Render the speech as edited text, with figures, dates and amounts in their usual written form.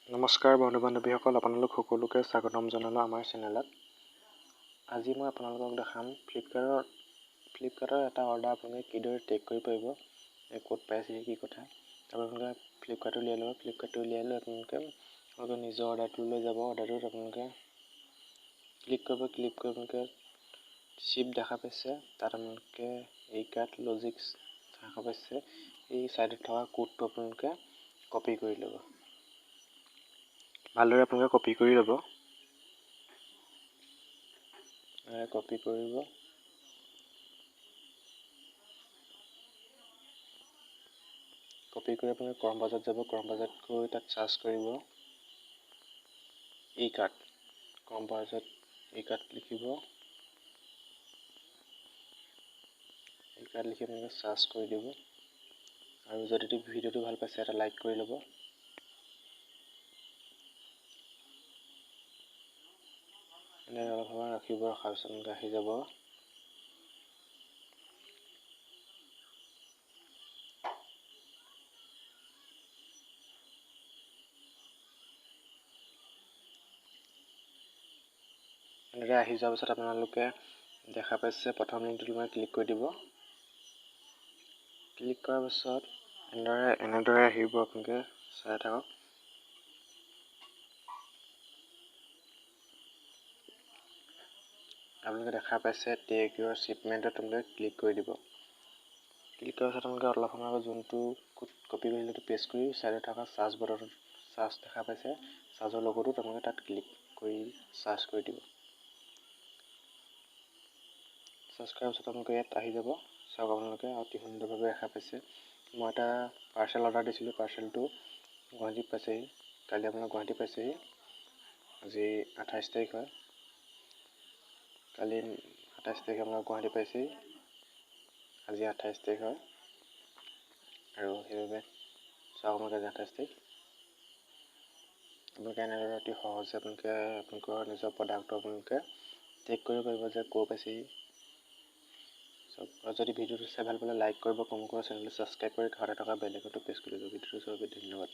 নমস্কাৰ বন্ধু বান্ধৱীসকল, আপোনালোক সকলোকে স্বাগতম জনালোঁ আমাৰ চেনেলত। আজি মই আপোনালোকক দেখাম ফ্লিপকাৰ্টৰ এটা অৰ্ডাৰ আপোনালোকে কিদৰে ট্ৰেক কৰিব পাৰিব, ক'ত পাইছে কি কথা। আপোনালোকে ফ্লিপকাৰ্ট উলিয়াই ল'ব। ফ্লিপকাৰ্টটো উলিয়াই লৈ আপোনালোকে নিজৰ অৰ্ডাৰটো লৈ যাব। অৰ্ডাৰটোত আপোনালোকে ক্লিক কৰিব। আপোনালোকে চিপ দেখা পাইছে, তাত আপোনালোকে একাৰ্ট লজিক্স দেখা পাইছে। এই ছাইডত থকা কোডটো আপোনালোকে কপি কৰি ল'ব। ভালদৰে আপোনালোকে কপি কৰি ল'ব। কপি কৰিব। কপি কৰি আপোনালোকে ক্ৰম বাজাৰত যাব। ক্ৰম বাজাৰত গৈ তাত চাৰ্চ কৰিব একাৰ্ট। ক্ৰম বাজাৰত একাৰ্ট লিখিব। একাৰ্ট লিখি আপোনালোকে চাৰ্চ কৰি দিব। আৰু যদি ভিডিঅ'টো ভাল পাইছে এটা লাইক কৰি ল'ব। এনেদৰে অলপ সময় ৰাখিব। ৰখাৰ পিছত এনেকৈ আহি যাব। এনেদৰে আহি যোৱাৰ পিছত আপোনালোকে দেখা পাইছে প্ৰথম লিংকটোত মই ক্লিক কৰি দিব। ক্লিক কৰাৰ পিছত এনেদৰে আহিব। আপোনালোকে চাই থাকক। আপোনালোকে দেখা পাইছে টেক ইউৰ শ্বিপমেণ্টত আপোনালোকে ক্লিক কৰি দিব। ক্লিক কৰাৰ পিছত আপোনালোকে অলপ সময় আগত যোনটো কপি কৰিলে সেইটো পেষ্ট কৰি চাইডত থকা চাৰ্জ বটনত চাৰ্জ দেখা পাইছে, চাৰ্জৰ লগতো আপোনালোকে তাত ক্লিক কৰি চাৰ্জ কৰি দিব। চাৰ্জ কৰাৰ পিছত আপোনালোকে ইয়াত আহি যাব। চাওক আপোনালোকে অতি সুন্দৰভাৱে দেখা পাইছে। মই এটা পাৰ্চেল অৰ্ডাৰ দিছিলোঁ। পাৰ্চেলটো গুৱাহাটীত পাইছেহি। কালি আপোনাৰ গুৱাহাটী পাইছেহি। আজি 28 তাৰিখ হয়। কালি 27 তাৰিখে আপোনাৰ গুৱাহাটী পাইছেহি। আজি 28 তাৰিখ হয়। আৰু সেইবাবে চাওক আপোনালোকে আজি 28 তাৰিখ। আপোনালোকে এনেদৰে অতি সহজে আপোনালোকৰ নিজৰ প্ৰডাক্টটো আপোনালোকে ট্ৰেক কৰিব পাৰিব যে ক'ৰ পাইছেহি। আৰু যদি ভিডিঅ'টো চাই ভাল পালে লাইক কৰিব, কমেণ্ট কৰিব, চেনেলটো ছাবস্ক্ৰাইব কৰি কাষতে থকা বেল আইকনটো প্ৰেছ কৰি দিব। ভিডিঅ'টো চোৱাৰ বাবে ধন্যবাদ।